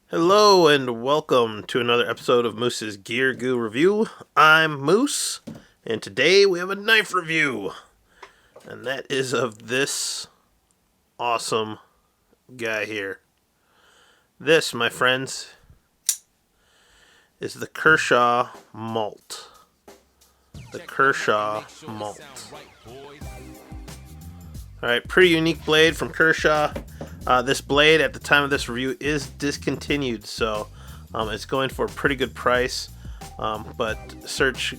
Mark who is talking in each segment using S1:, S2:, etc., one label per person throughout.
S1: Hello and welcome to another episode of Moose's Gear Goo Review. I'm Moose, and today we have a knife review, and that is of this awesome guy here. This, my friends, is the Kershaw Malt. The Kershaw Malt. Alright, pretty unique blade from Kershaw. This blade, at the time of this review, is discontinued, so it's going for a pretty good price. But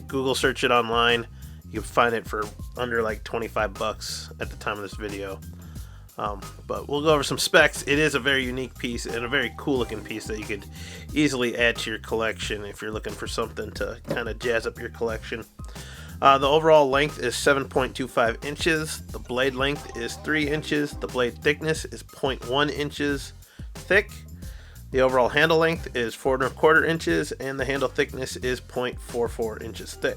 S1: Google search it online. You can find it for under like 25 bucks at the time of this video. But we'll go over some specs. It is a very unique piece and a very cool looking piece that you could easily add to your collection if you're looking for something to kind of jazz up your collection. The overall length is 7.25 inches. The blade length is 3 inches. The blade thickness is 0.1 inches thick. The overall handle length is 4¼ inches, and the handle thickness is 0.44 inches thick.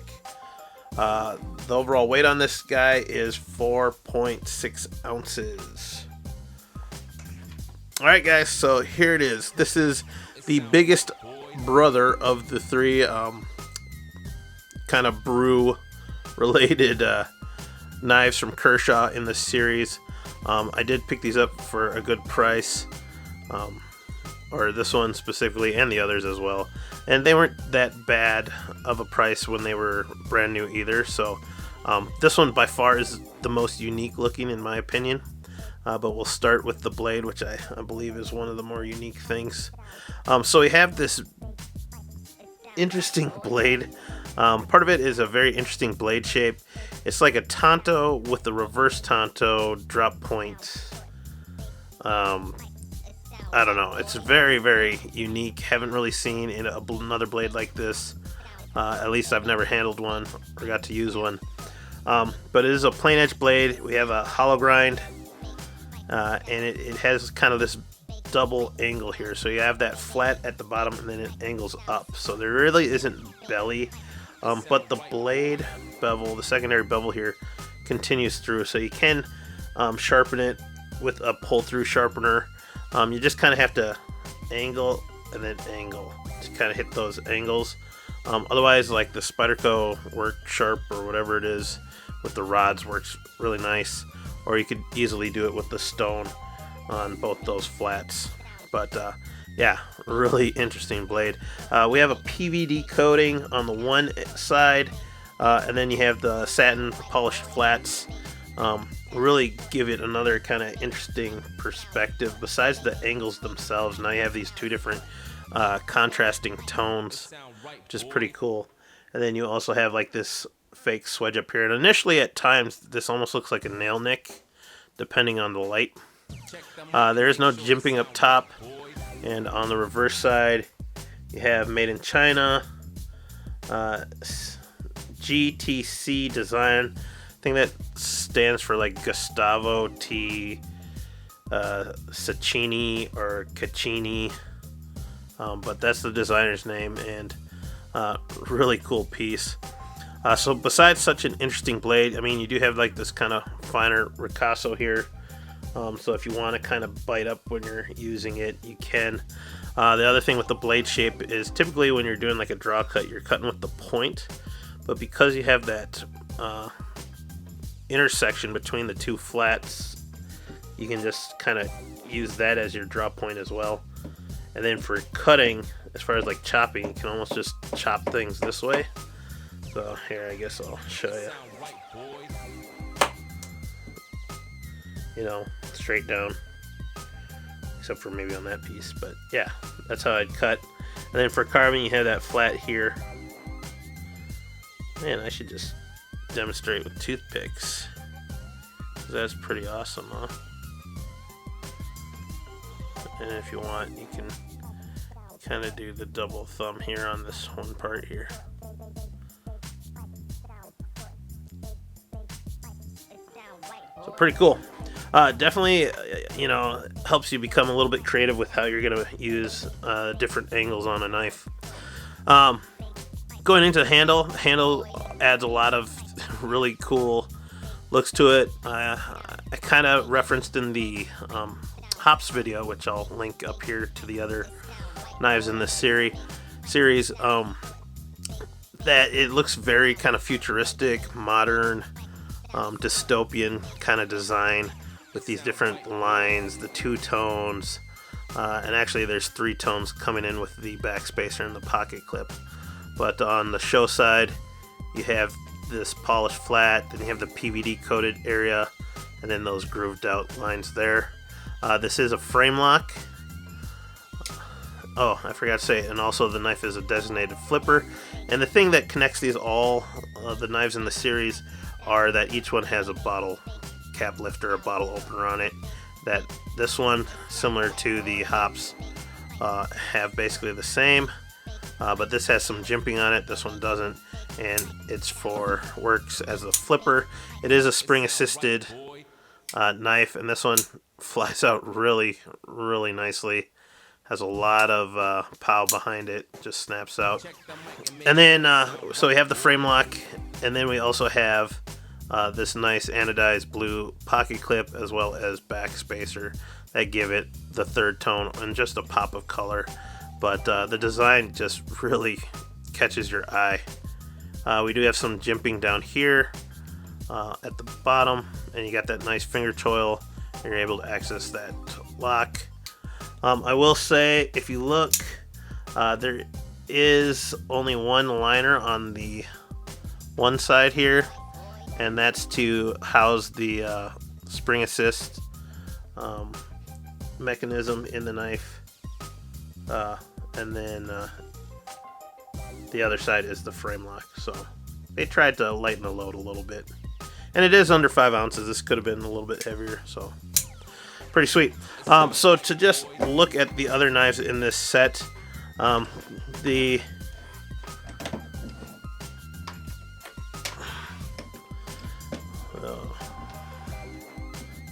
S1: The overall weight on this guy is 4.6 ounces. Alright guys, so here it is. This is the biggest brother of the three kind of brew related knives from Kershaw in this series. I did pick these up for a good price, or this one specifically and the others as well, and they weren't that bad of a price when they were brand new either. So this one by far is the most unique looking in my opinion, but we'll start with the blade, which I believe is one of the more unique things. So we have this interesting blade. Part of it is a very interesting blade shape. It's like a tanto with the reverse tanto drop point. I don't know. It's very, very unique. Haven't really seen in another blade like this. At least I've never handled one or got to use one. But it is a plain edge blade. We have a hollow grind, and it has kind of this double angle here. So you have that flat at the bottom and then it angles up. So there really isn't belly. But the blade bevel, the secondary bevel here, continues through, so you can sharpen it with a pull-through sharpener. You just kind of have to angle and then angle to kind of hit those angles. Otherwise, like the Spyderco Work Sharp or whatever it is with the rods works really nice, or you could easily do it with the stone on both those flats. But yeah, really interesting blade. We have a PVD coating on the one side, and then you have the satin polished flats. Really give it another kind of interesting perspective. Besides the angles themselves, now you have these two different contrasting tones, which is pretty cool. And then you also have like this fake swedge up here. And initially at times, this almost looks like a nail nick, depending on the light. There is no jimping up top. And on the reverse side, you have Made in China, GTC design. I think that stands for like Gustavo T. Cecchini or Caccini, but that's the designer's name, and really cool piece. So besides such an interesting blade, I mean, you do have like this kind of finer ricasso here. So if you want to kind of bite up when you're using it, you can. The other thing with the blade shape is typically when you're doing like a draw cut, you're cutting with the point, but because you have that intersection between the two flats, you can just kind of use that as your draw point as well. And then for cutting, as far as like chopping, you can almost just chop things this way. So here, I guess I'll show you. You know, straight down, except for maybe on that piece, but yeah, that's how I'd cut. And then for carving, you have that flat here. Man, I should just demonstrate with toothpicks, 'cause that's pretty awesome, huh? And if you want, you can kind of do the double thumb here on this one part here. So pretty cool. Definitely, you know, helps you become a little bit creative with how you're going to use different angles on a knife. Going into the handle adds a lot of really cool looks to it. I kind of referenced in the hops video, which I'll link up here to the other knives in this series. That it looks very kind of futuristic, modern, dystopian kind of design with these different lines, the two tones, and actually there's three tones coming in with the backspacer and the pocket clip. But on the show side, you have this polished flat, then you have the PVD coated area, and then those grooved out lines there. This is a frame lock. Oh, I forgot to say, and also the knife is a designated flipper. And the thing that connects these all, the knives in the series, are that each one has a bottle cap lifter, a bottle opener on it. That this one, similar to the Hops, have basically the same, but this has some jimping on it. This one doesn't, and works as a flipper. It is a spring-assisted knife, and this one flies out really, really nicely. Has a lot of pow behind it, just snaps out. And then, so we have the frame lock, and then we also have this nice anodized blue pocket clip, as well as backspacer that give it the third tone and just a pop of color. But the design just really catches your eye. We do have some jimping down here at the bottom, and you got that nice finger choil, and you're able to access that lock. I will say, if you look, there is only one liner on the one side here, and that's to house the spring assist mechanism in the knife, and then the other side is the frame lock. So they tried to lighten the load a little bit, and it is under 5 ounces. This could have been a little bit heavier, so pretty sweet. So to just look at the other knives in this set, the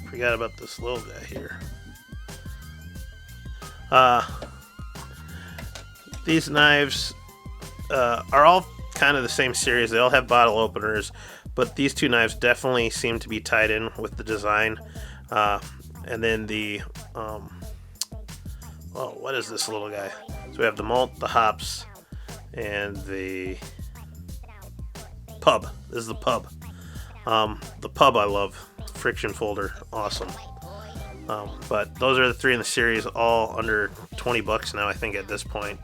S1: forgot about this little guy here. These knives are all kind of the same series. They all have bottle openers, but these two knives definitely seem to be tied in with the design. And then the, what is this little guy? So we have the Malt, the Hops, and the Pub. This is the Pub. The Pub I love. Friction folder, awesome. But those are the three in the series, all under 20 bucks now, I think, at this point.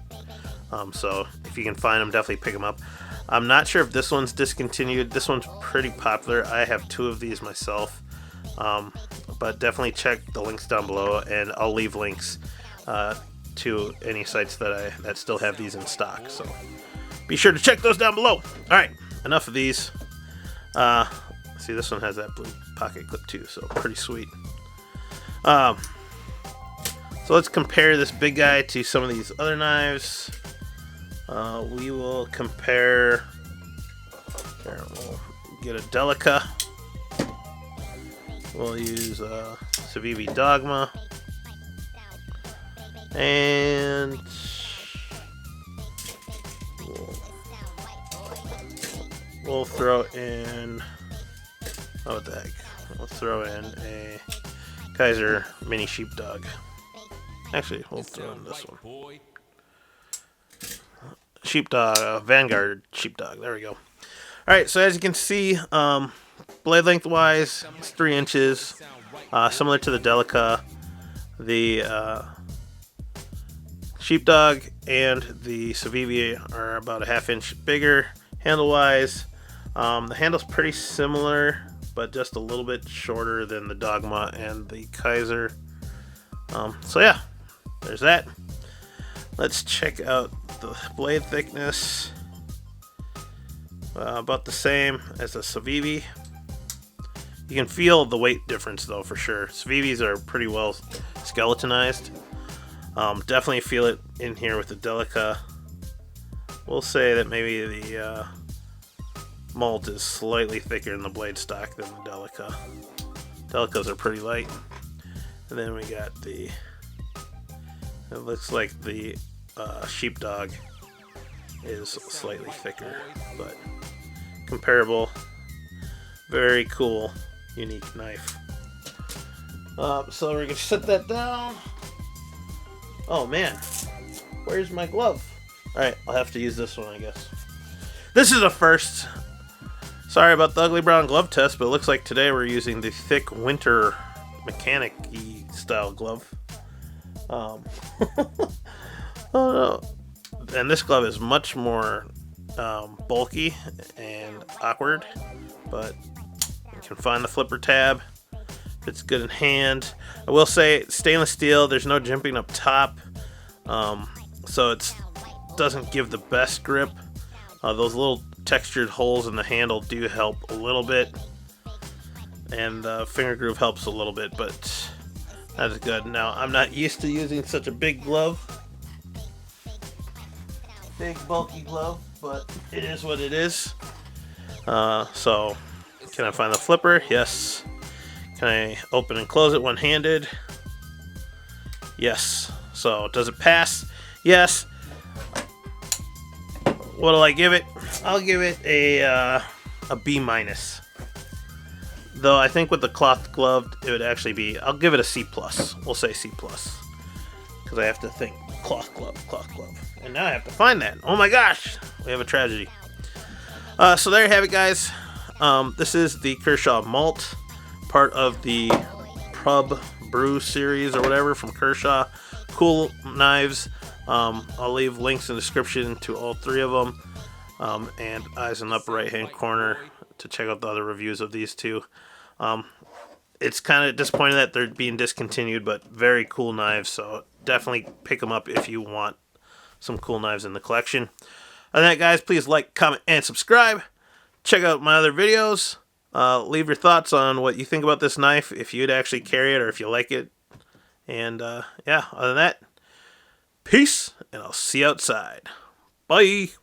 S1: So if you can find them, definitely pick them up. I'm not sure if this one's discontinued. This one's pretty popular. I have two of these myself. But definitely check the links down below, and I'll leave links to any sites that still have these in stock. So be sure to check those down below. All right, enough of these. See, this one has that blue pocket clip too, so pretty sweet. So let's compare this big guy to some of these other knives. We will compare. Here, we'll get a Delica. We'll use Civivi Dogma, and we'll throw in, oh, what the heck, we'll throw in a Kaiser Mini Sheepdog. Actually, we'll throw in this one. Sheepdog, Vanguard Sheepdog, there we go. Alright, so as you can see, blade length wise, it's 3 inches, similar to the Delica. The Sheepdog and the Civivi are about a 1/2 inch bigger handle wise. The handle's pretty similar, but just a little bit shorter than the Dogma and the Kaiser. So yeah, there's that. Let's check out the blade thickness. About the same as the Civivi. You can feel the weight difference though, for sure. Civivis are pretty well skeletonized. Definitely feel it in here with the Delica. We'll say that maybe the Malt is slightly thicker in the blade stock than the Delica. Delicas are pretty light. And then we got the, it looks like the Sheepdog is slightly thicker, but comparable. Very cool, unique knife. So we're gonna set that down. Oh man, Where's my glove? Alright, I'll have to use this one, I guess. This is a first. Sorry about the ugly brown glove test, but it looks like today we're using the thick winter mechanic-y style glove. Oh no. And this glove is much more bulky and awkward, but you can find the flipper tab. It's good in hand. I will say stainless steel, there's no jimping up top, so it doesn't give the best grip. Those little textured holes in the handle do help a little bit, and finger groove helps a little bit, but that's good. Now, I'm not used to using such a big glove, big bulky glove, but it is what it is. So, can I find the flipper? Yes. Can I open and close it one-handed? Yes. So, does it pass? Yes. What'll I give it? I'll give it a B minus. Though I think with the cloth glove, it would actually be. I'll give it a C plus. We'll say C plus, because I have to think cloth glove, and now I have to find that. Oh my gosh, we have a tragedy. So there you have it, guys. This is the Kershaw Malt, part of the Pub Brew series or whatever from Kershaw. Cool knives. I'll leave links in the description to all three of them, and eyes in the upper right hand corner to check out the other reviews of these two. It's kind of disappointing that they're being discontinued, but very cool knives, so definitely pick them up if you want some cool knives in the collection. Other than that, guys, please like, comment, and subscribe. Check out my other videos. Leave your thoughts on what you think about this knife, if you'd actually carry it or if you like it. And yeah, other than that, peace, and I'll see you outside. Bye.